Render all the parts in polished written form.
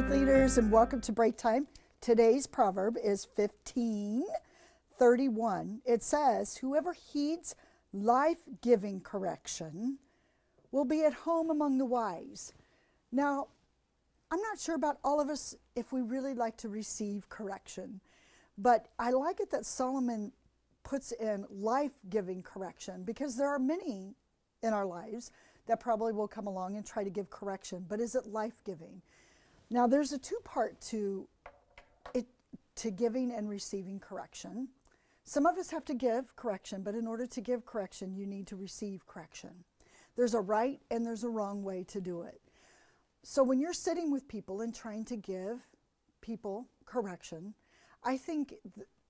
faith leaders, and welcome to Break Time. Today's proverb is 15:31. It says, whoever heeds life-giving correction will be at home among the wise. Now, I'm not sure about all of us if we really like to receive correction, but I like it that Solomon puts in life-giving correction, because there are many in our lives that probably will come along and try to give correction, but is it life-giving? Now, there's a two-part to it, to giving and receiving correction. Some of us have to give correction, but in order to give correction, you need to receive correction. There's a right and there's a wrong way to do it. So when you're sitting with people and trying to give people correction, I think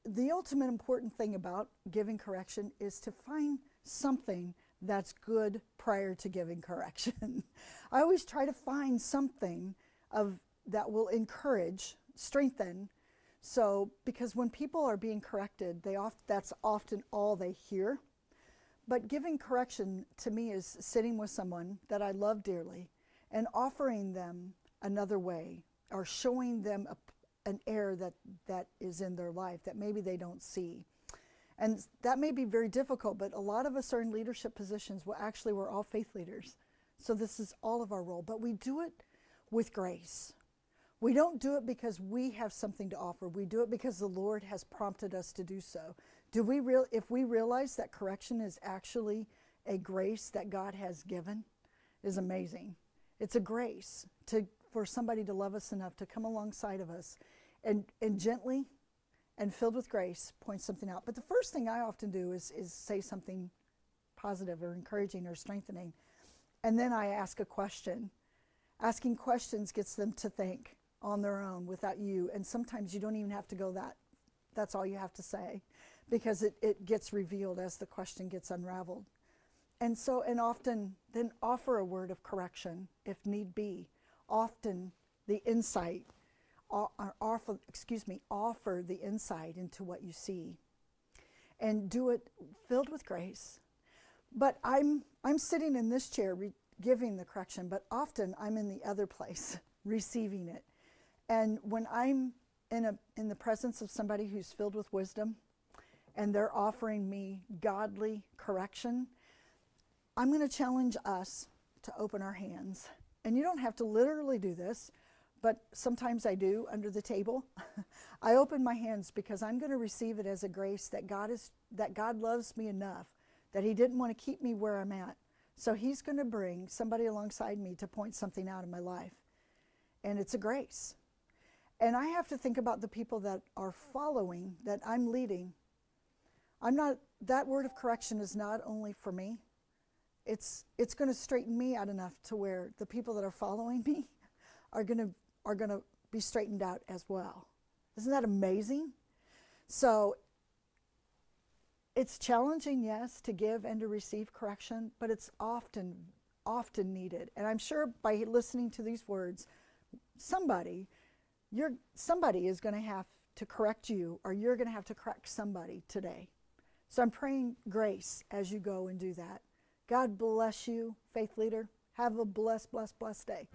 the ultimate important thing about giving correction is to find something that's good prior to giving correction. I always try to find something that will encourage, strengthen. So, because when people are being corrected, that's often all they hear. But giving correction to me is sitting with someone that I love dearly and offering them another way, or showing them an error that is in their life that maybe they don't see. And that may be very difficult, but a lot of us are in leadership positions. Well, actually, we're all faith leaders. So this is all of our role, but we do it with grace. We don't do it because we have something to offer. We do it because the Lord has prompted us to do so. If we realize that correction is actually a grace that God has given, is amazing. It's a grace for somebody to love us enough to come alongside of us and gently and filled with grace point something out. But the first thing I often do is say something positive or encouraging or strengthening. And then I ask a question. Asking questions gets them to think on their own without you. And sometimes you don't even have to go that's all you have to say, because it gets revealed as the question gets unraveled. And often then offer a word of correction if need be. Often the insight, offer the insight into what you see. And do it filled with grace. But I'm sitting in this chair giving the correction, but often I'm in the other place receiving it. And when I'm in the presence of somebody who's filled with wisdom and they're offering me godly correction, I'm going to challenge us to open our hands. And you don't have to literally do this, but sometimes I do under the table. I open my hands because I'm going to receive it as a grace that God loves me enough that He didn't want to keep me where I'm at. So He's going to bring somebody alongside me to point something out in my life. And it's a grace. And I have to think about the people that are following, that I'm leading. That word of correction is not only for me. It's going to straighten me out enough to where the people that are following me are going to be straightened out as well. Isn't that amazing? So it's challenging, yes, to give and to receive correction, but it's often needed. And I'm sure by listening to these words, somebody is going to have to correct you, or you're going to have to correct somebody today. So I'm praying grace as you go and do that. God bless you, faith leader. Have a blessed, blessed, blessed day.